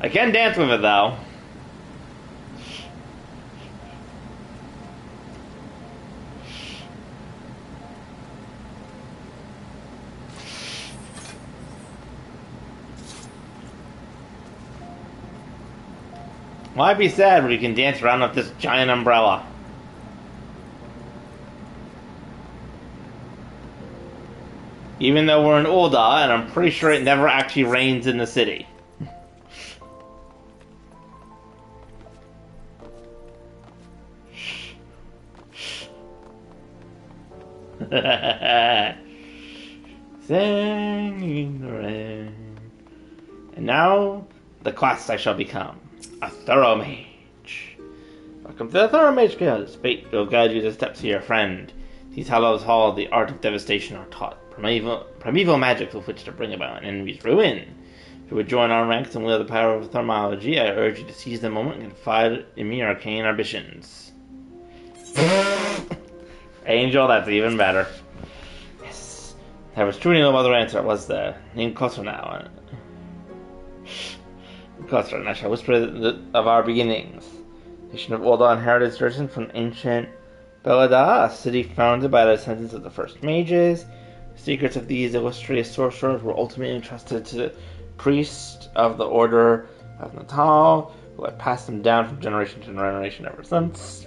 I can dance with it, though. Why be sad when you can dance around with this giant umbrella? Even though we're in Ul'dah, and I'm pretty sure it never actually rains in the city. Singing the rain. And now, the class I shall become. A thorough mage. Welcome to the Thorough Mage Guild. Fate will guide you the steps of your friend. These Hallows Hall, the art of devastation are taught. Primeval magic with which to bring about an enemy's ruin. If you would join our ranks and wield the power of thermology, I urge you to seize the moment and confide in me your arcane ambitions. Angel, that's even better. Yes. There was truly no other answer, was there? Name closer now. Closer, and I shall whisper of our beginnings. The nation of Ul'dah inherited its origin from ancient Belada, a city founded by the descendants of the first mages. The secrets of these illustrious sorcerers were ultimately entrusted to the priest of the Order of Natal, who had passed them down from generation to generation ever since.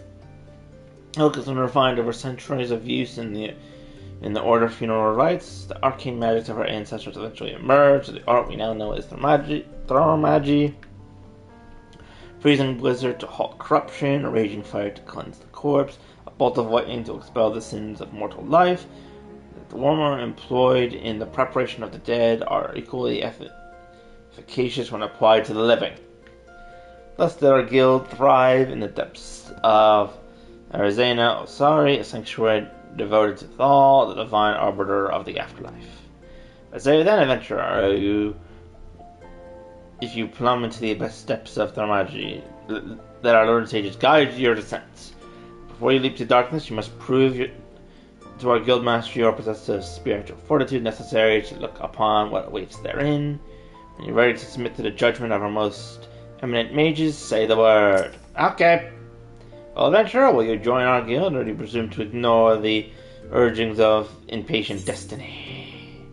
Ilk has been refined over centuries of use in the Order funeral rites. The arcane magics of our ancestors eventually emerged. The art we now know as Thaumaturgy. Freezing blizzard to halt corruption, a raging fire to cleanse the corpse, a bolt of lightning to expel the sins of mortal life. The warmer employed in the preparation of the dead are equally efficacious when applied to the living. Thus did our guild thrive in the depths of Arizona Osari, a sanctuary devoted to Thal, the divine arbiter of the afterlife. But say then, adventurer, if you plumb into the best steps of Thaumaturgy, let our learned sages guide your descent. Before you leap to darkness, you must prove to our guildmaster your possessive spiritual fortitude necessary to look upon what awaits therein. When you're ready to submit to the judgment of our most eminent mages, say the word. Okay. Well, adventurer, will you join our guild, or do you presume to ignore the urgings of impatient destiny?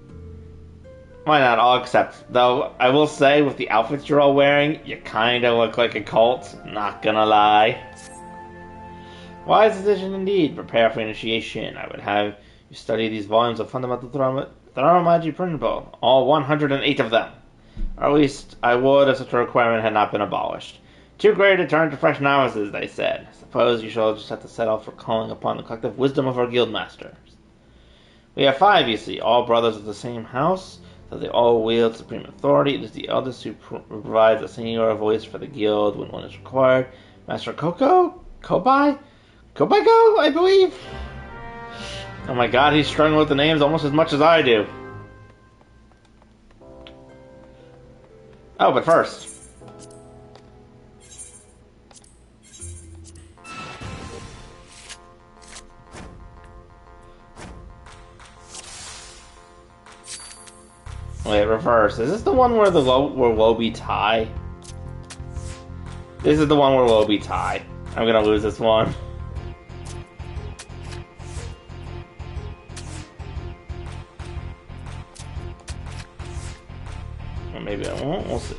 Why not? I'll accept. Though, I will say, with the outfits you're all wearing, you kinda look like a cult. Not gonna lie. Wise decision indeed. Prepare for initiation. I would have you study these volumes of fundamental Thaumaturgy principle. All 108 of them. Or at least, I would if such a requirement had not been abolished. Too great to turn to fresh novices, they said. Suppose you shall just have to set off for calling upon the collective wisdom of our guildmasters. We have 5, you see, all brothers of the same house. Though they all wield supreme authority, it is the eldest who provides a singular voice for the guild when one is required. Master Kobai, I believe? Oh my god, he's struggling with the names almost as much as I do. Oh, but first. Wait, reverse. Is this the one where where Lobby tie? This is the one where Lobby tie. I'm gonna lose this one. Or maybe I won't. We'll see.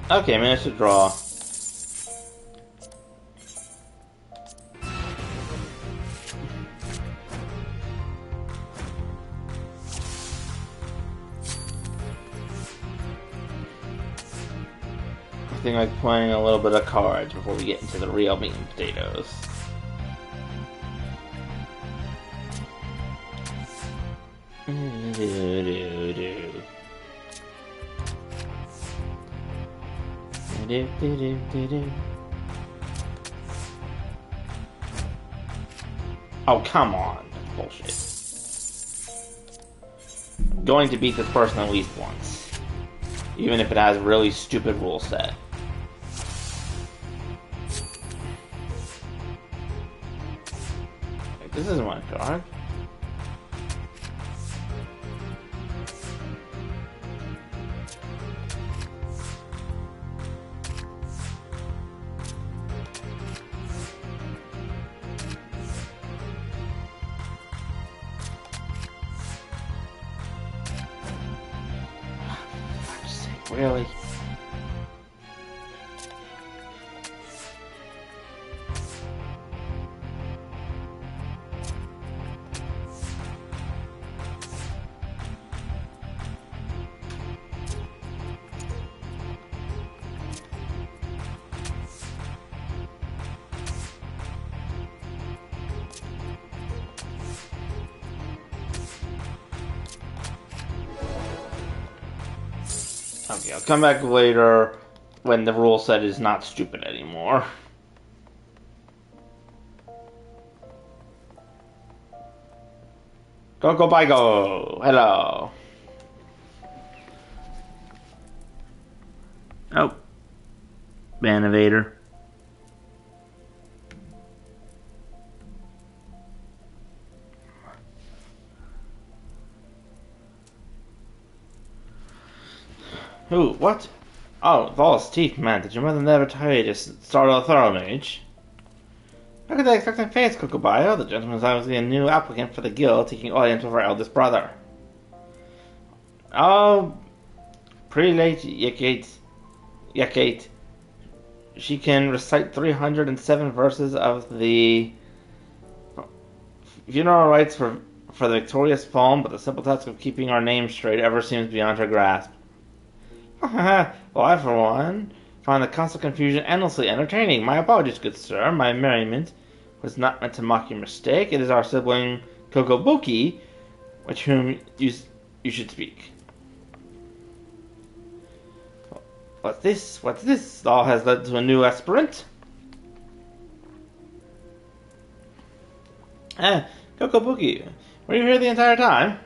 Okay, managed to draw. Nothing like playing a little bit of cards before we get into the real meat and potatoes. Oh, come on. That's bullshit. I'm going to beat this person at least once. Even if it has a really stupid rule set. Wait, this isn't my card. Really? Okay, I'll come back later when the rule set is not stupid anymore. Go, bye, go. Hello. Oh. Banivator. Who? What? Oh, with all his teeth, man. Did your mother never tell you to start a thorough mage? How could they expect my face, Kokobayo? The gentleman is obviously a new applicant for the guild, taking audience with our eldest brother. Oh, prelate Yakate. She can recite 307 verses of the funeral rites for the victorious fallen, but the simple task of keeping our name straight ever seems beyond her grasp. Well, I, for one, find the constant confusion endlessly entertaining. My apologies, good sir. My merriment was not meant to mock your mistake. It is our sibling Kokobuki, with whom you should speak. What's this? What's this? All has led to a new aspirant. Kokobuki, were you here the entire time?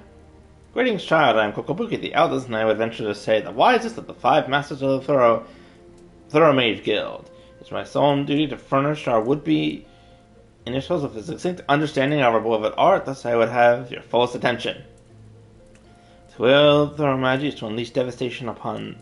Greetings, child. I am Kokobuki, the eldest, and I would venture to say the wisest of the 5 masters of the Thorough Mage Guild. It's my solemn duty to furnish our would-be initials with a succinct understanding of our beloved art, thus I would have your fullest attention. To wield Thorough Magie is to unleash devastation upon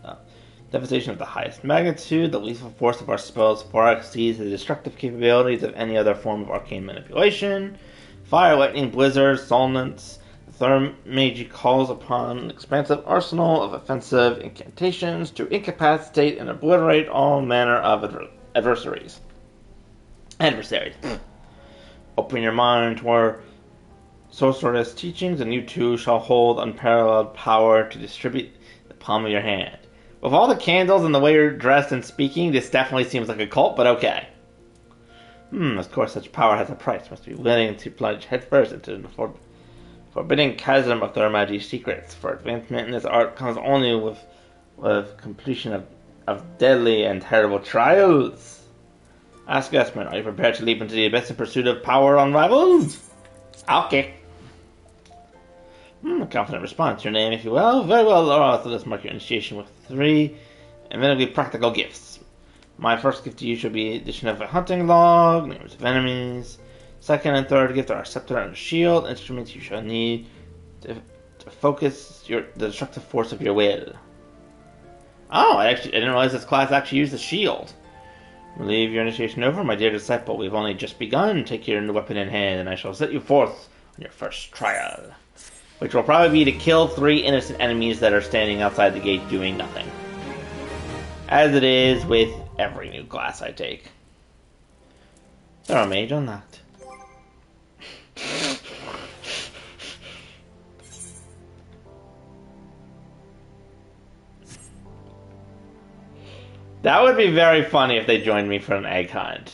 devastation of the highest magnitude. The lethal force of our spells far exceeds the destructive capabilities of any other form of arcane manipulation. Fire, lightning, blizzards, solnance. Thorough Mage calls upon an expansive arsenal of offensive incantations to incapacitate and obliterate all manner of adversaries. Open your mind to our sorceress teachings, and you too shall hold unparalleled power to distribute the palm of your hand. With all the candles and the way you're dressed and speaking, this definitely seems like a cult, but okay. Of course, such power has a price. Must be willing to plunge headfirst into the forbidding chasm of Thorough Magie's secrets. For advancement in this art comes only with completion of deadly and terrible trials. Ask Esmond, are you prepared to leap into the abyss in pursuit of power unrivaled? Okay. A confident response. Your name, if you will. Very well, Laura. So let's mark your initiation with 3 eminently practical gifts. My first gift to you shall be addition of a hunting log, names of enemies. Second and third gift are a scepter and a shield, instruments you shall need to focus the destructive force of your will. Oh, I didn't realize this class actually used a shield. Leave your initiation over, my dear disciple. We've only just begun. Take your new weapon in hand, and I shall set you forth on your first trial. Which will probably be to kill 3 innocent enemies that are standing outside the gate doing nothing. As it is with every new class I take. Thorough Mage unlocked. That would be very funny if they joined me for an egg hunt.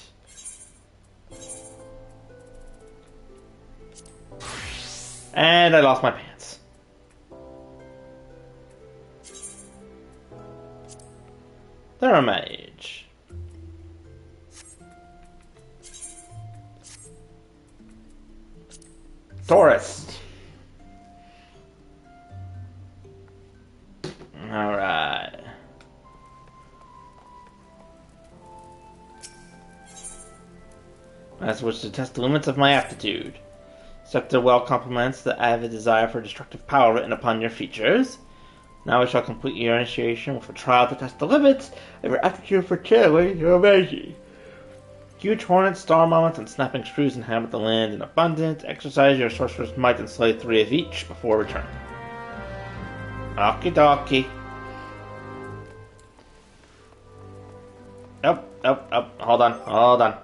And I lost my pants. Thorough Mage. Tourist. Alright. I switch to test the limits of my aptitude. Scepter well complements the avid desire for destructive power written upon your features. Now we shall complete your initiation with a trial to test the limits of your aptitude for channeling your magic. Huge hornets, star moments, and snapping screws inhabit the land in abundance. Exercise your sorcerer's might and slay 3 of each before return. Okie dokie. hold on, hold on.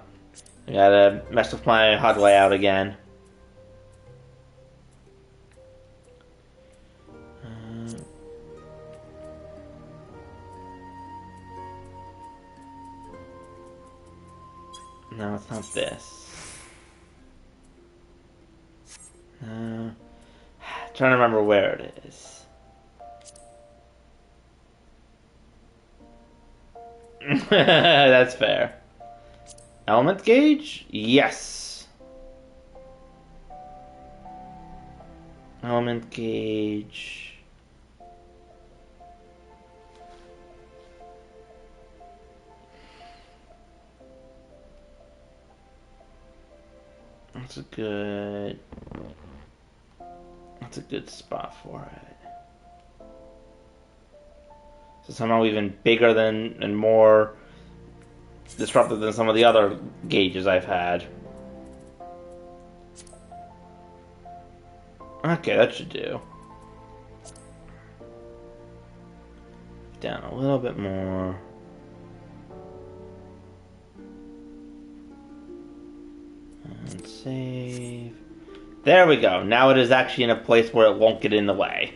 I gotta mess with my HUD layout again. No, it's not this. No. Trying to remember where it is. That's fair. Element gauge? Yes. Element gauge. That's a good spot for it. So somehow even bigger than and more disruptive than some of the other gauges I've had. Okay, that should do. Down a little bit more. And save. There we go. Now it is actually in a place where it won't get in the way.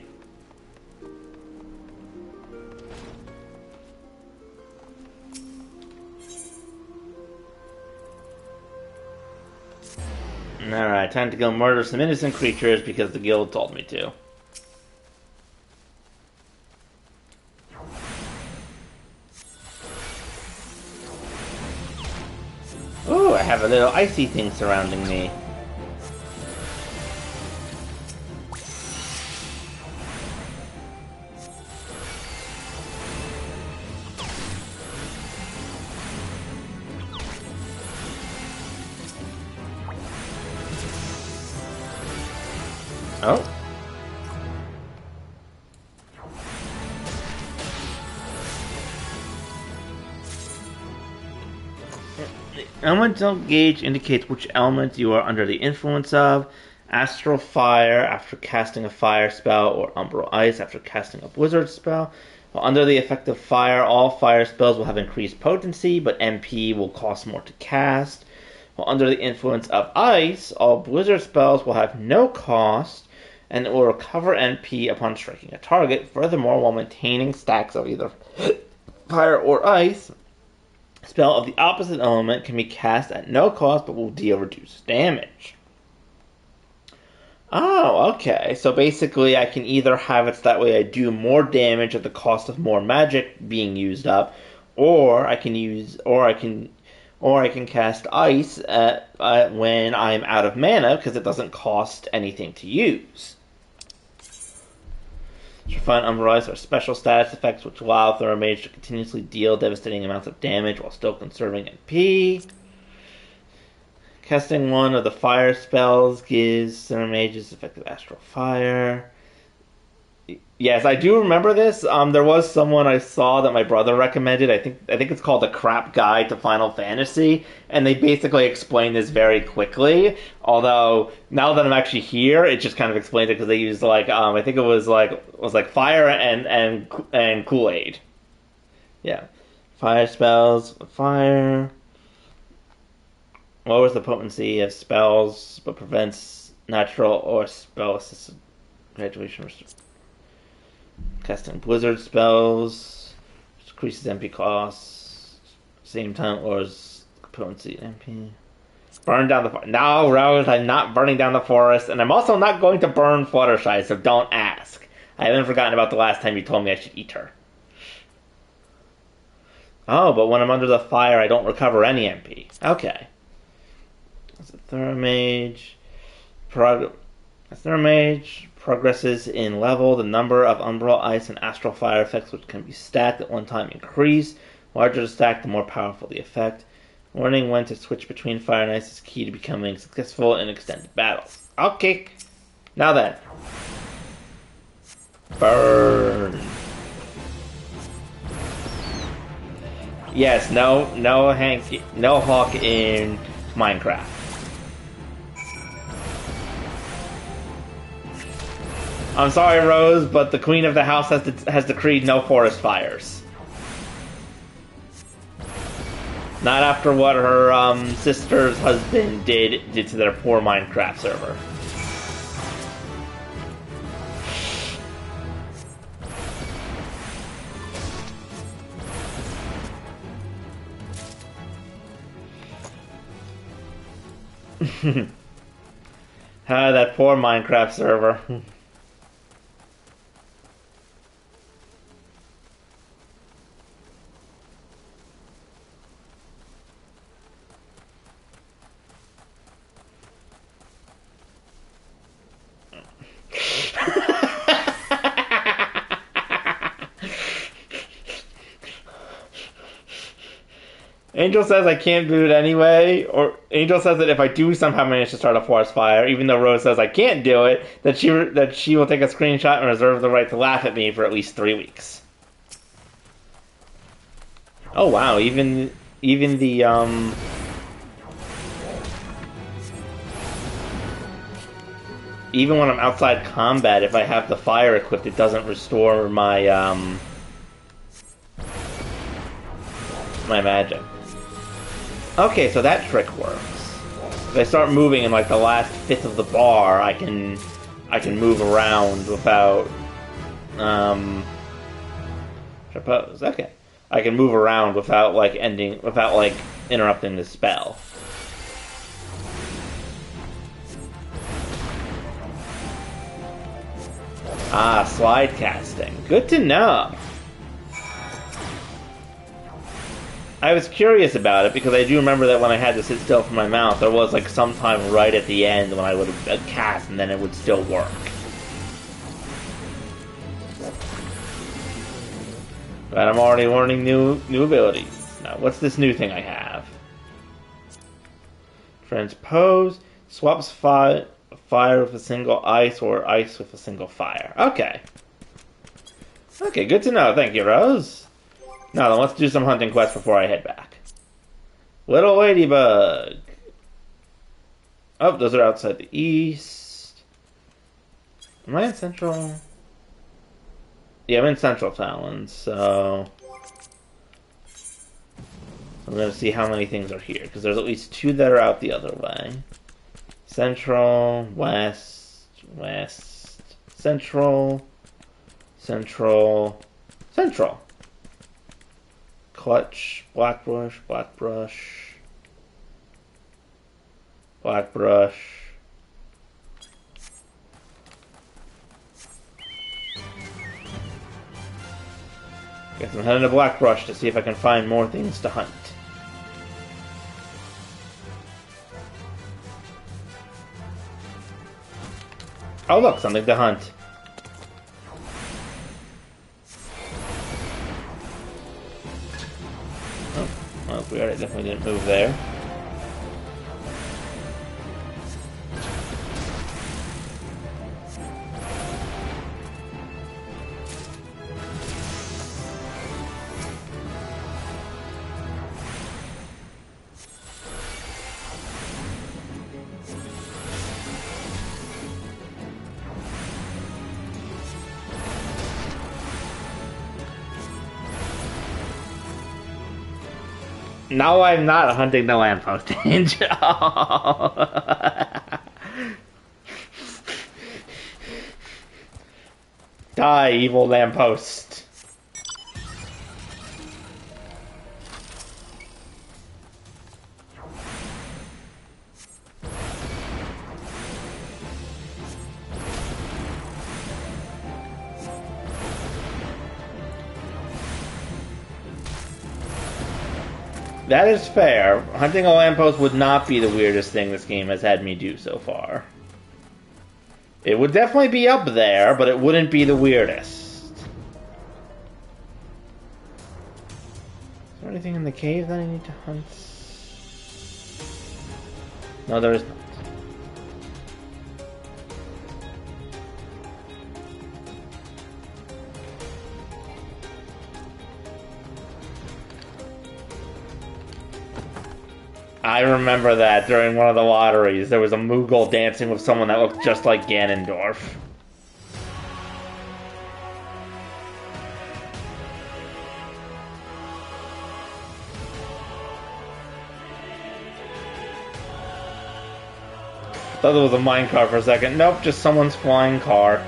Alright, time to go murder some innocent creatures because the guild told me to. Ooh, I have a little icy thing surrounding me. Oh. Elemental gauge indicates which element you are under the influence of. Astral fire after casting a fire spell, or umbral ice after casting a blizzard spell. While under the effect of fire, all fire spells will have increased potency, but MP will cost more to cast. While under the influence of ice, all blizzard spells will have no cost, and it will recover MP upon striking a target. Furthermore, while maintaining stacks of either fire or ice, a spell of the opposite element can be cast at no cost but will deal reduced damage. Oh, okay. So basically I can either have it so that way I do more damage at the cost of more magic being used up, or I can cast ice when I'm out of mana because it doesn't cost anything to use. Refined Umbral Ice are special status effects which allow Thermage to continuously deal devastating amounts of damage while still conserving MP. Casting one of the fire spells gives Thermage's effective astral fire. Yes, I do remember this. There was someone I saw that my brother recommended. I think it's called The Crap Guide to Final Fantasy, and they basically explain this very quickly. Although now that I'm actually here, it just kind of explains it because they used I think it was fire and Kool-Aid. Yeah, fire spells, fire. Lowers the potency of spells, but prevents natural or spell assisted graduation. Casting blizzard spells, which increases MP costs, same time lowers potency MP. Burn down the forest. No, Rose, I'm not burning down the forest, and I'm also not going to burn Fluttershy, so don't ask. I haven't forgotten about the last time you told me I should eat her. Oh, but when I'm under the fire, I don't recover any MP. Okay. That's a Thermage. Thermage progresses in level. The number of Umbral Ice and Astral Fire effects which can be stacked at one time increase. The larger the stack, the more powerful the effect. Learning when to switch between fire and ice is key to becoming successful in extended battles. Okay. Now then. Burn. Yes, no Hawk in Minecraft. I'm sorry, Rose, but the Queen of the House has decreed no forest fires. Not after what her sister's husband did to their poor Minecraft server. That poor Minecraft server. Angel says I can't do it anyway, or Angel says that if I do somehow manage to start a forest fire, even though Rose says I can't do it, that she will take a screenshot and reserve the right to laugh at me for at least 3 weeks. Oh wow, even the even when I'm outside combat, if I have the fire equipped, it doesn't restore my my magic. Okay, so that trick works. If I start moving in like the last fifth of the bar, I can move around without suppose. Okay. I can move around without interrupting the spell. Ah, slide casting. Good to know. I was curious about it because I do remember that when I had to sit still for my mount, there was like some time right at the end when I would cast and then it would still work. But I'm already learning new abilities. Now, what's this new thing I have? Transpose swaps fire with a single ice or ice with a single fire. Okay. Okay, good to know. Thank you, Rose. Now then, let's do some hunting quests before I head back. Little Ladybug. Oh, those are outside the east. Am I in Central? Yeah, I'm in Central Talon, so I'm going to see how many things are here, because there's at least 2 that are out the other way. Central, West, West, Central, Central, Central. Clutch, Blackbrush, Blackbrush, Blackbrush. Guess I'm heading to Blackbrush to see if I can find more things to hunt. Oh look, something to hunt. Oh, well, we already definitely didn't move there. Now I'm not hunting the lamppost, Angel. Die, evil lamppost. That is fair. Hunting a lamppost would not be the weirdest thing this game has had me do so far. It would definitely be up there, but it wouldn't be the weirdest. Is there anything in the cave that I need to hunt? No, there is not. I remember that during one of the lotteries, there was a Moogle dancing with someone that looked just like Ganondorf. Thought it was a minecart for a second. Nope, just someone's flying car.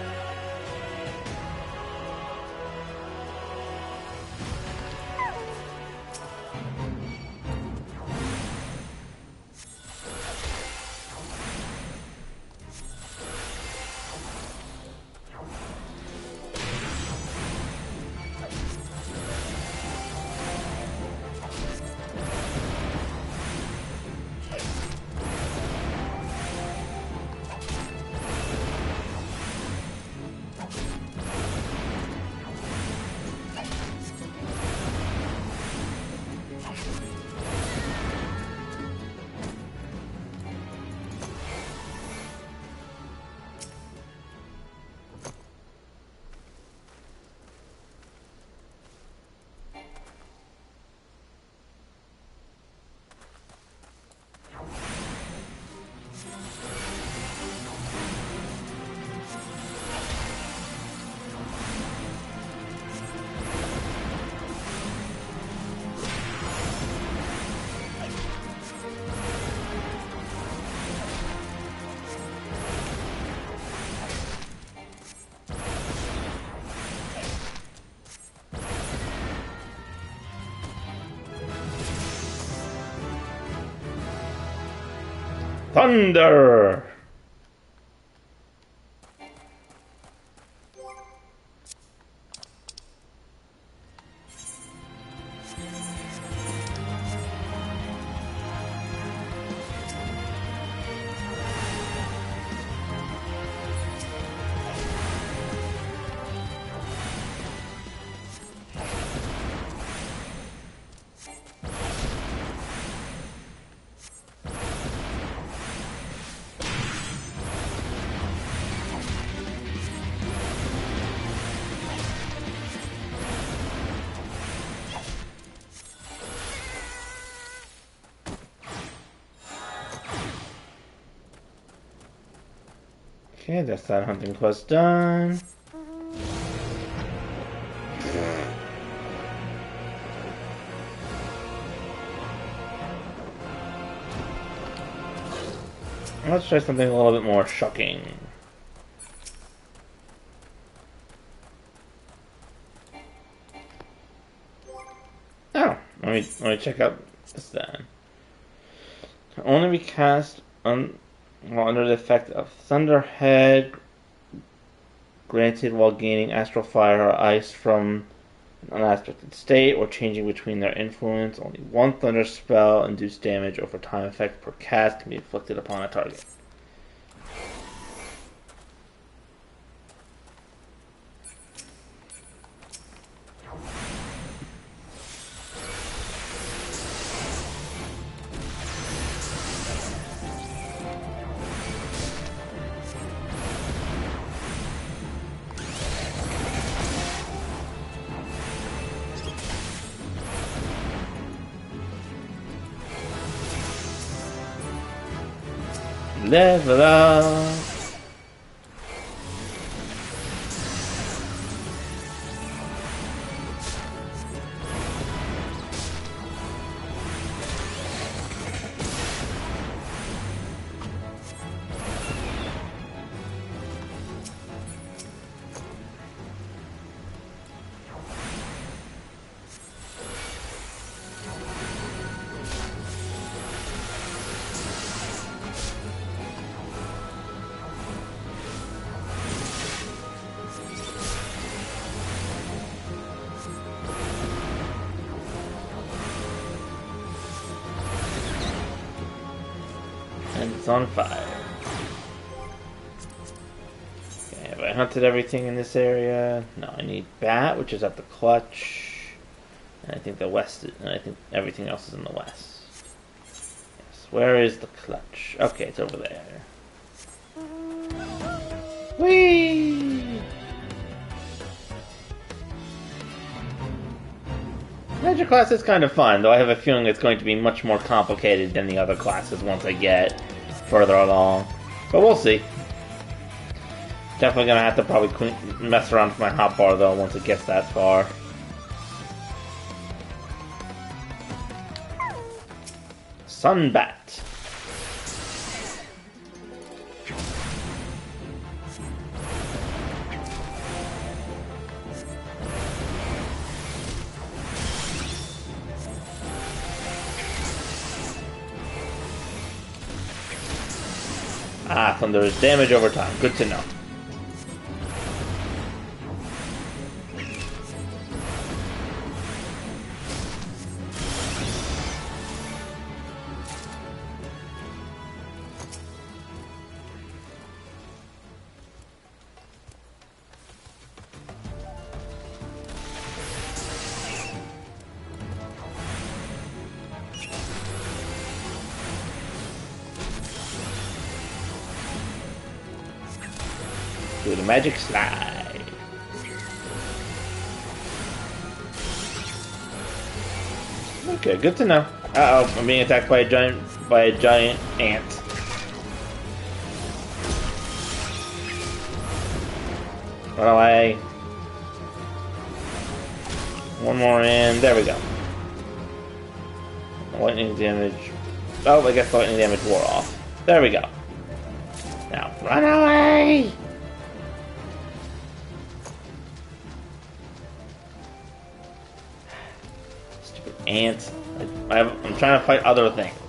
Thunder! Okay, that's that hunting quest done. Let's try something a little bit more shocking. Oh, let me check out this then. Can only be cast under the effect of Thunderhead, granted while gaining astral fire or ice from an unaspected state or changing between their influence. Only one thunder spell induced damage over time effect per cast can be inflicted upon a target. Level up! And it's on fire. Okay, have I hunted everything in this area? No, I need Bat, which is at the clutch. And I think the west, and I think everything else is in the west. Yes, where is the clutch? Okay, it's over there. Whee! Magic class is kind of fun, though I have a feeling it's going to be much more complicated than the other classes once I get further along. But we'll see. Definitely gonna have to probably mess around with my hotbar though once it gets that far. Sunbat. thunder's damage over time. Good to know. Do the magic slide. Okay, good to know. Uh-oh, I'm being attacked by a giant ant. Run away. One more in. There we go. Lightning damage. Oh, I guess the lightning damage wore off. There we go. Now, run away! Ants. I'm trying to fight other things.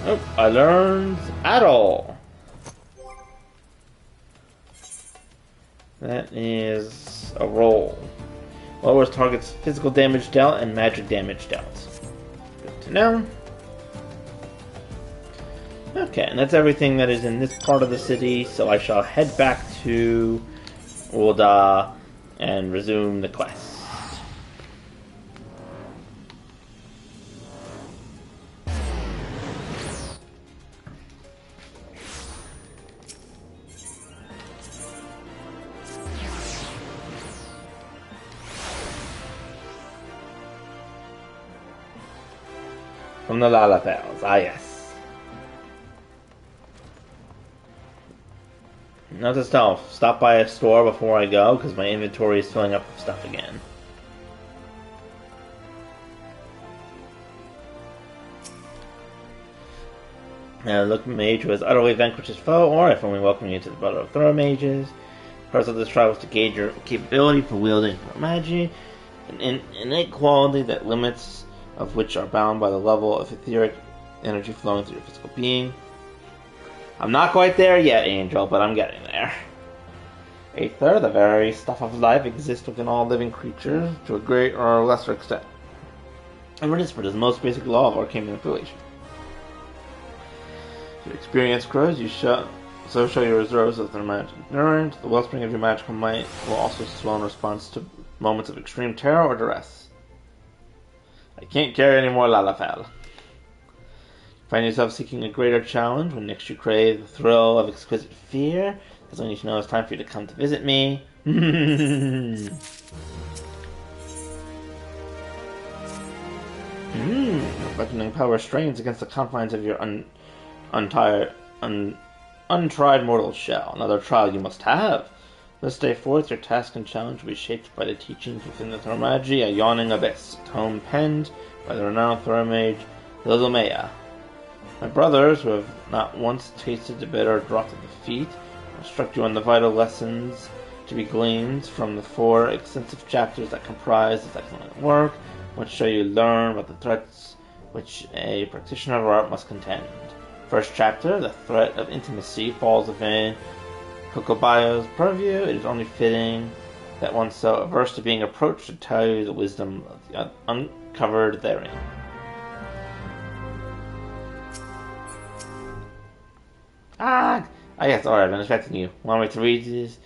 Oh, I learned Adol. That is a roll. Lowers target's physical damage dealt and magic damage dealt. Good to know. Okay, and that's everything that is in this part of the city, so I shall head back to Ul'dah and resume the quest. From the Lalafels, ah yes. Note to self, stop by a store before I go, because my inventory is filling up with stuff again. Now look mage who has utterly vanquished his foe, or if only welcoming you to the Brother of Thorough Mages. The purpose of this trial was to gauge your capability for wielding magic, an innate quality that limits of which are bound by the level of etheric energy flowing through your physical being. I'm not quite there yet, Angel, but I'm getting there. Aether, the very stuff of life, exists within all living creatures to a great or lesser extent. And it is for the most basic law of arcane manipulation. As your experience grows, so show your reserves of their magic endurance. The wellspring of your magical might will also swell in response to moments of extreme terror or duress. I can't carry any more Lalafell. Find yourself seeking a greater challenge when next you crave the thrill of exquisite fear. That's when you should know it's time for you to come to visit me. Reckoning power strains against the confines of your untried mortal shell. Another trial you must have. This day forth, your task and challenge will be shaped by the teachings within the Thaumaturgy, a yawning abyss, a tome penned by the renowned Thorough Mage Lilumea. My brothers, who have not once tasted the bitter draught of defeat, instruct you on the vital lessons to be gleaned from the 4 extensive chapters that comprise this excellent work, which show you learn about the threats which a practitioner of art must contend. First chapter, the threat of intimacy, falls within Kokobaya's purview. It is only fitting that one so averse to being approached should tell you the wisdom of the uncovered therein. Yes, alright, I've been expecting you. Want me to read these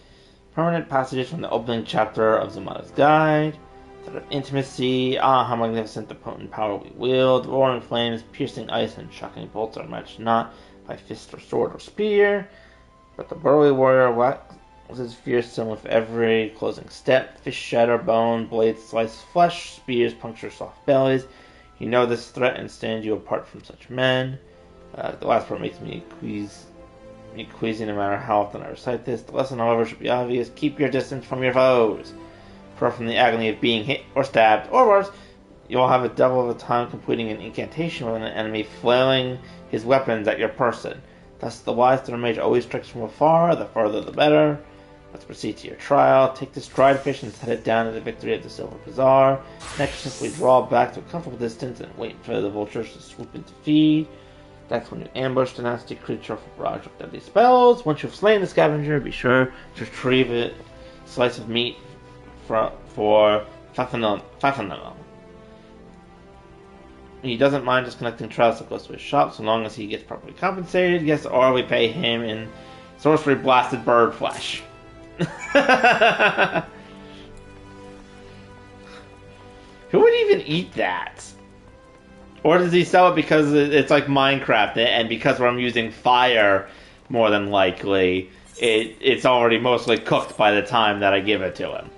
permanent passages from the opening chapter of Zamada's Guide? Threat of intimacy, how magnificent the potent power we wield. Roaring flames, piercing ice, and shocking bolts are matched not by fist or sword or spear, but the burly warrior With his fearsome with every closing step. Fish shatter bone, blades slice flesh, spears puncture soft bellies. You know this threat and stand you apart from such men. The last part makes me queasy no matter how often I recite this. The lesson, however, should be obvious. Keep your distance from your foes. For from the agony of being hit or stabbed, or worse, you'll have a devil of a time completing an incantation with an enemy flailing his weapons at your person. Thus, the wise Thunder Mage always strikes from afar, the farther the better. Let's proceed to your trial. Take this dried fish and set it down at the victory of the Silver Bazaar. Next, simply draw back to a comfortable distance and wait for the vultures to swoop in to feed. That's when you ambush the nasty creature with a barrage of deadly spells. Once you've slain the scavenger, be sure to retrieve a slice of meat for Fafanel. He doesn't mind just collecting trials that goes to his shop so long as he gets properly compensated. Yes, or we pay him in sorcery blasted bird flesh. Who would even eat that? Or does he sell it because it's like Minecraft, and because I'm using fire, more than likely, it's already mostly cooked by the time that I give it to him?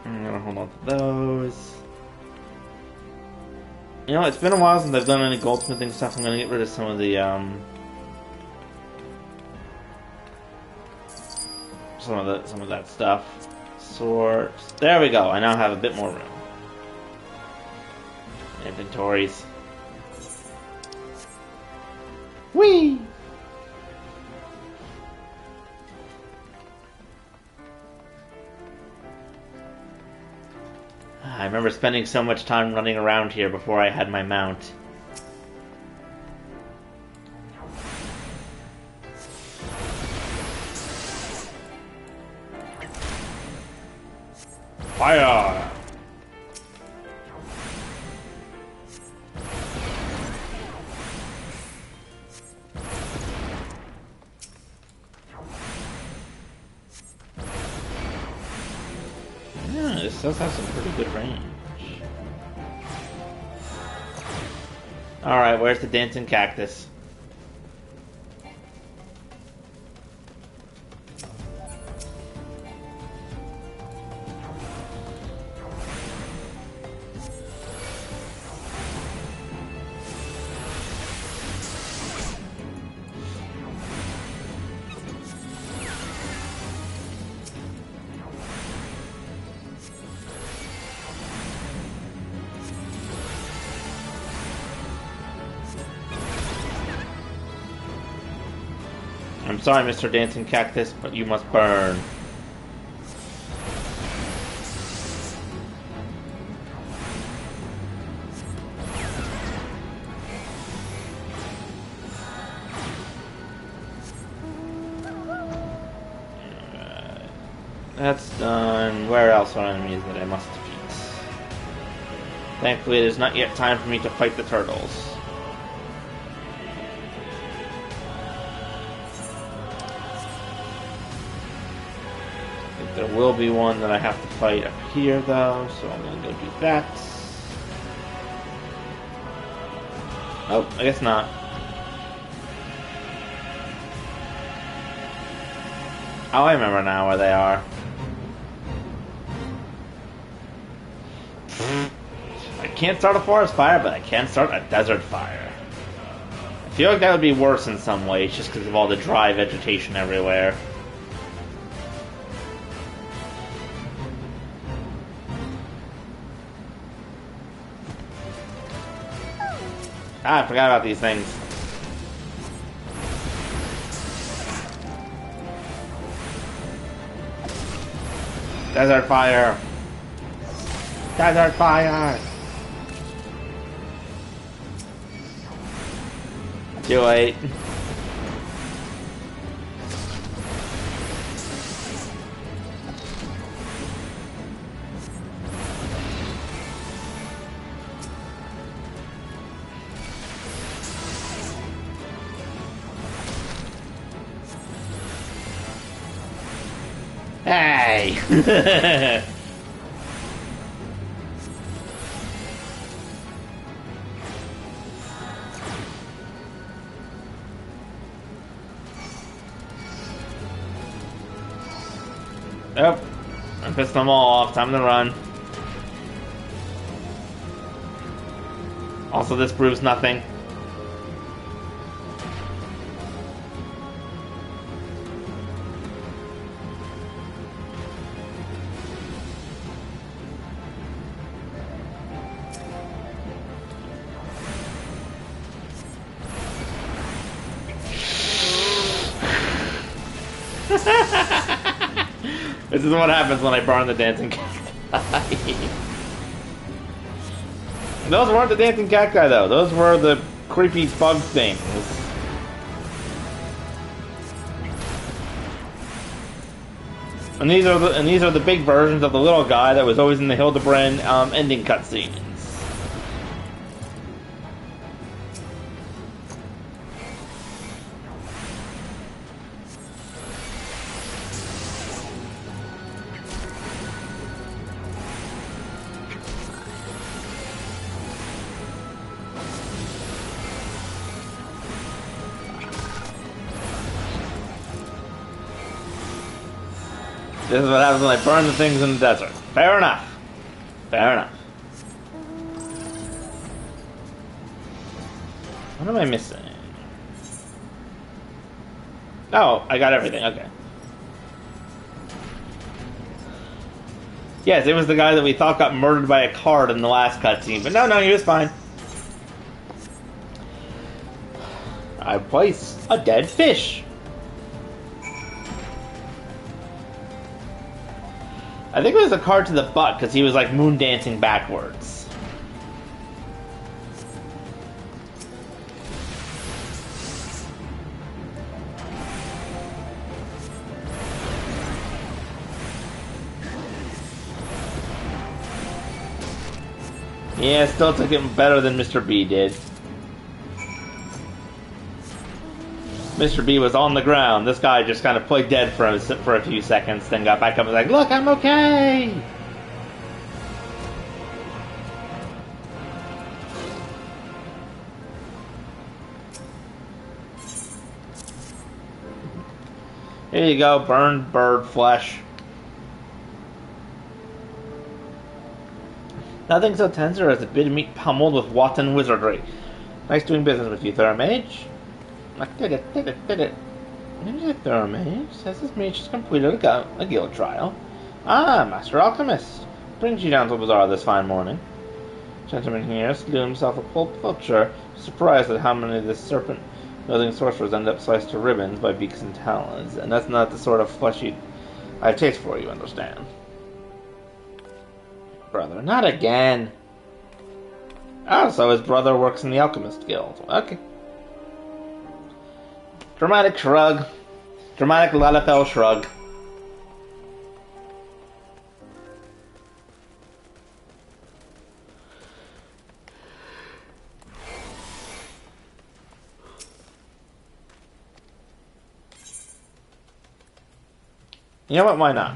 I'm gonna hold on to those. You know, it's been a while since I've done any goldsmithing stuff. I'm gonna get rid of some of the some of that stuff. Swords. There we go. I now have a bit more room. Inventories. Whee! I remember spending so much time running around here before I had my mount. Fire! Yeah, this does have some pretty good range. Alright, where's the dancing cactus? I'm sorry, Mr. Dancing Cactus, but you must burn. Alright. That's done. Where else are enemies that I must defeat? Thankfully, it is not yet time for me to fight the turtles. There will be one that I have to fight up here, though, so I'm going to go do that. Oh, I guess not. Oh, I remember now where they are. I can't start a forest fire, but I can start a desert fire. I feel like that would be worse in some ways, just because of all the dry vegetation everywhere. Ah, I forgot about these things. Desert fire! Desert fire! Too late. away. Yep. I pissed them all off. Time to run. Also, this proves nothing. This is what happens when I burn the dancing cacti. Those weren't the dancing cacti, though. Those were the creepy bug things. And these are the big versions of the little guy that was always in the Hildebrand ending cutscenes. This is what happens when I burn the things in the desert. Fair enough. Fair enough. What am I missing? Oh, I got everything. Okay. Yes, it was the guy that we thought got murdered by a card in the last cutscene, but no, he was fine. I place a dead fish. I think it was a card to the butt because he was like moon dancing backwards. Yeah, still took him better than Mr. B did. Mr. B was on the ground. This guy just kind of played dead for a few seconds, then got back up and was like, "Look, I'm okay!" Here you go, burned bird flesh. Nothing so tender as a bit of meat pummeled with Watan wizardry. Nice doing business with you, Theramage. I did it. Ninja Theramage says this mage has completed a guild trial. Ah, Master Alchemist. Brings you down to the bazaar this fine morning. Gentleman here slew himself a cold vulture, surprised at how many of the serpent-wielding sorcerers end up sliced to ribbons by beaks and talons, and that's not the sort of flesh I have taste for, you understand. Brother, not again. Oh, so his brother works in the Alchemist Guild. Okay. Dramatic shrug. Dramatic Lalafell shrug. You know what? Why not?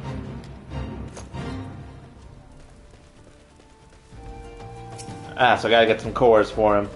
Ah, so I gotta get some cores for him.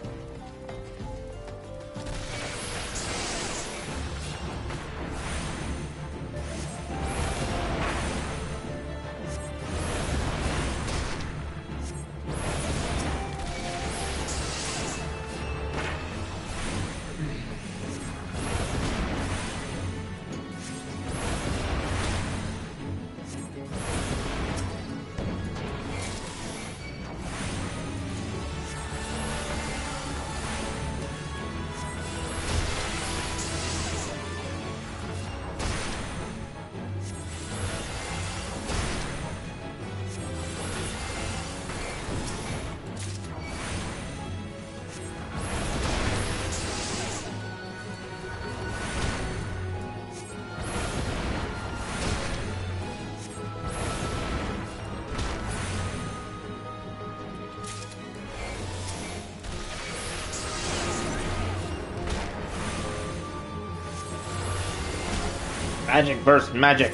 Magic burst magic.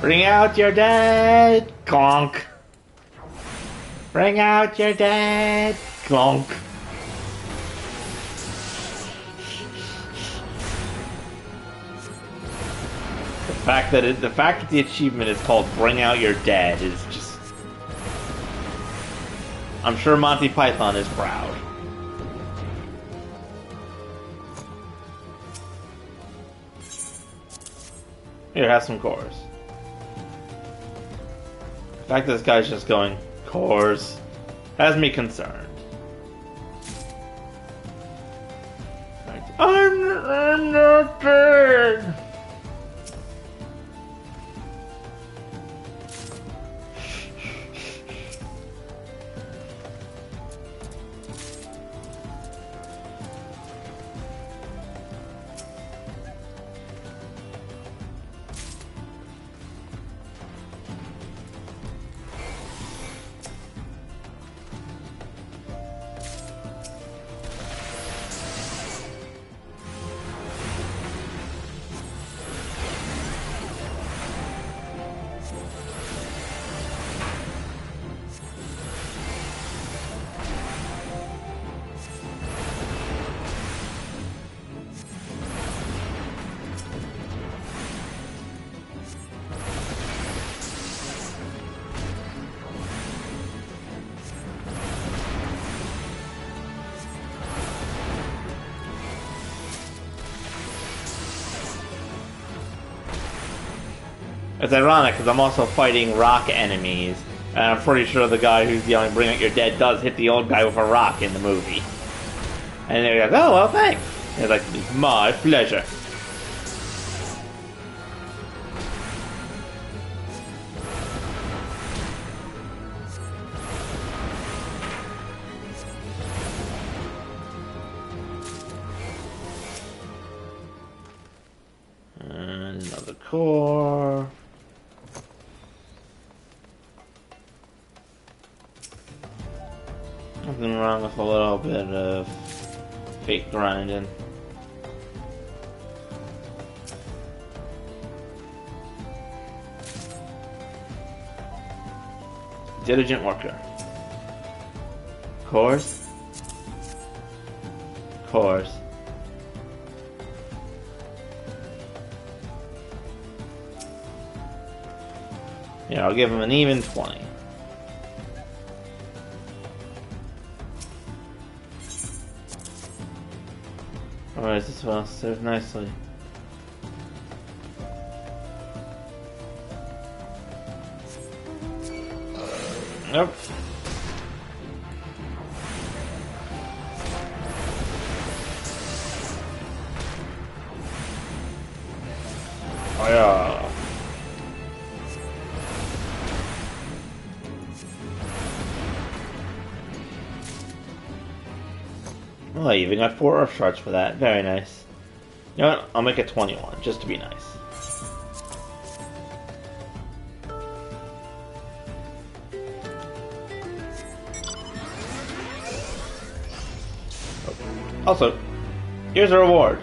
Bring out your dead! Clonk! Bring out your dead! Clonk! The fact that the achievement is called "Bring Out Your Dead" is just. I'm sure Monty Python is proud. Here, have some cores. The fact that this guy's just going cores has me concerned. I'm not dead. It's ironic because I'm also fighting rock enemies, and I'm pretty sure the guy who's yelling "Bring Out Your Dead" does hit the old guy with a rock in the movie. And they're like, "Oh well, thanks." It's like, "It's my pleasure." And another core. Nothing wrong with a little bit of fake grinding. Diligent worker. Cores. Cores. Yeah, I'll give him an even 20. Alright, this one serves nicely. Nope. Oh yeah. Oh, I even got 4 Earth Shards for that. Very nice. You know what? I'll make it 21, just to be nice. Also, here's a reward.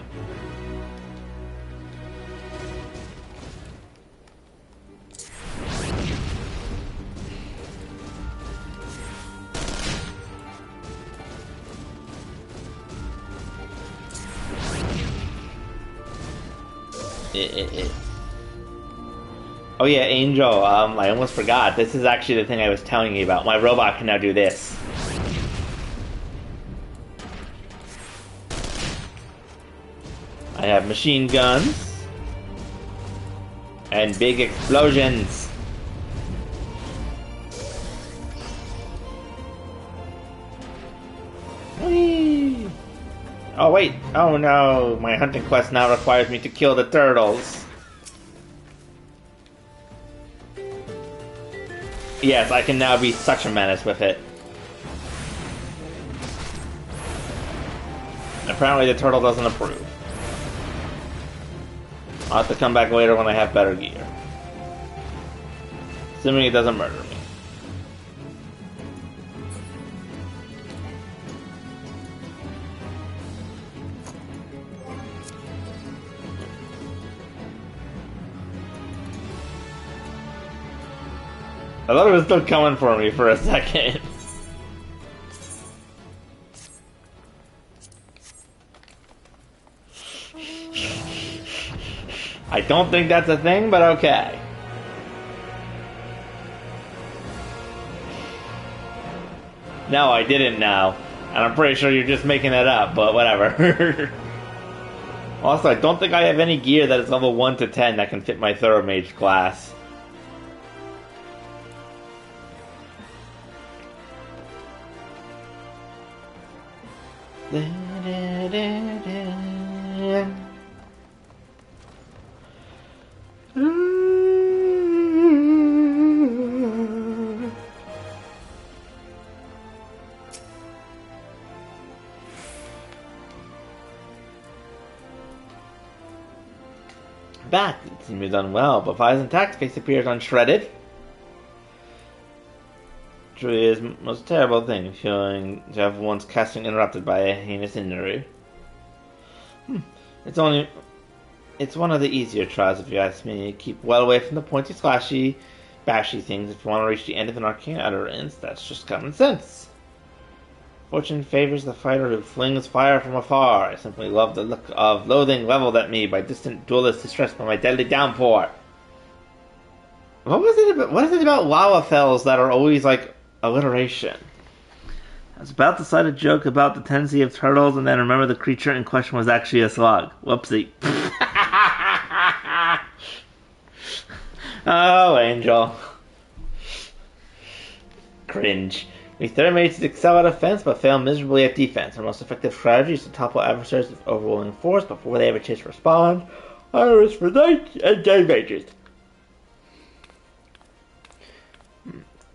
Oh yeah, Angel, I almost forgot. This is actually the thing I was telling you about. My robot can now do this. I have machine guns. And big explosions. Whee! Oh wait, oh no, my hunting quest now requires me to kill the turtles. Yes, I can now be such a menace with it. Apparently the turtle doesn't approve. I'll have to come back later when I have better gear. Assuming it doesn't murder me. I thought it was still coming for me for a second. I don't think that's a thing, but okay. No, I didn't know. And I'm pretty sure you're just making that up, but whatever. Also, I don't think I have any gear that is level 1 to 10 that can fit my Thorough Mage class. Back, it seems to have done well, but Fi's intact face appears unshredded. Truly is the most terrible thing, feeling to have one's casting interrupted by a heinous injury. It's one of the easier trials, if you ask me. Keep well away from the pointy, slashy, bashy things if you want to reach the end of an arcane utterance. That's just common sense. Fortune favors the fighter who flings fire from afar. I simply love the look of loathing leveled at me by distant duelists distressed by my deadly downpour. What is it about lava fells that are always like alliteration? I was about to cite a joke about the tendency of turtles and then remember the creature in question was actually a slug. Whoopsie. Oh, Angel. Cringe. We Thorough Mages excel at offense, but fail miserably at defense. Our most effective strategy is to topple adversaries with overwhelming force before they have a chance to respond. Iris for knights and day mages.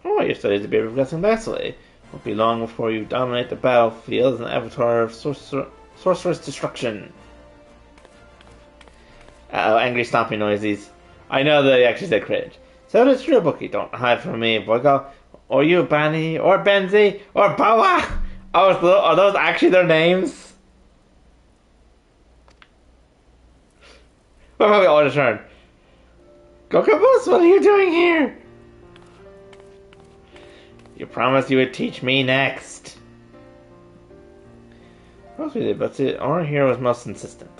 Your studies appear progressing nicely. It won't be long before you dominate the battlefield as an avatar of sorcerous destruction. Uh-oh, angry stomping noises. I know they actually said cringe. So does true, Bookie. Don't hide from me, Boyko. Or you, Bani, or Benzi, or Bawa! Oh, are those actually their names? Wait, I'll turn. Gokaboos, what are you doing here? You promised you would teach me next. Of course we did, but our hero was most insistent.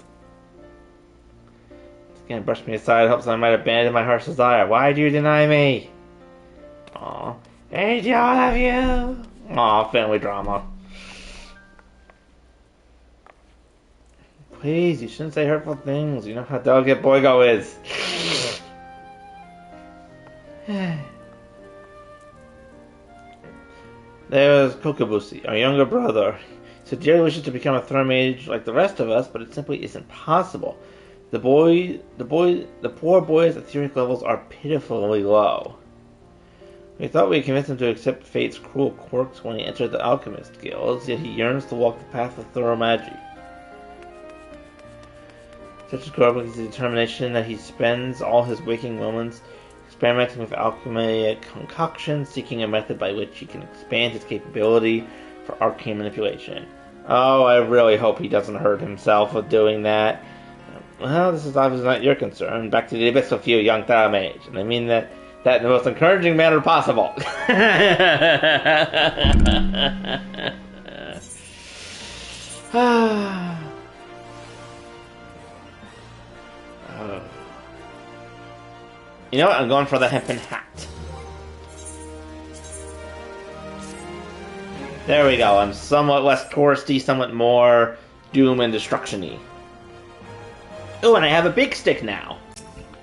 Again, brushed me aside, hopes I might abandon my heart's desire. Why'd you deny me? Aw. Hey, all of you! Aw, family drama. Please, you shouldn't say hurtful things. You know how delicate Boygo is. There's Kokabusi, our younger brother. He so dearly wishes to become a Thorough Mage like the rest of us, but it simply isn't possible. The poor boy's etheric levels are pitifully low. We thought we convinced him to accept fate's cruel quirks when he entered the Alchemist Guilds, yet he yearns to walk the path of thorough magic. Such is Gorblin's determination that he spends all his waking moments experimenting with alchemy concoctions, seeking a method by which he can expand his capability for arcane manipulation. Oh, I really hope he doesn't hurt himself with doing that. Well, this is obviously not your concern. Back to the abyss with you, young Thorough Mage. And I mean that in the most encouraging manner possible. You know what? I'm going for the hempen hat. There we go. I'm somewhat less touristy, somewhat more doom and destruction-y. Oh, and I have a big stick now.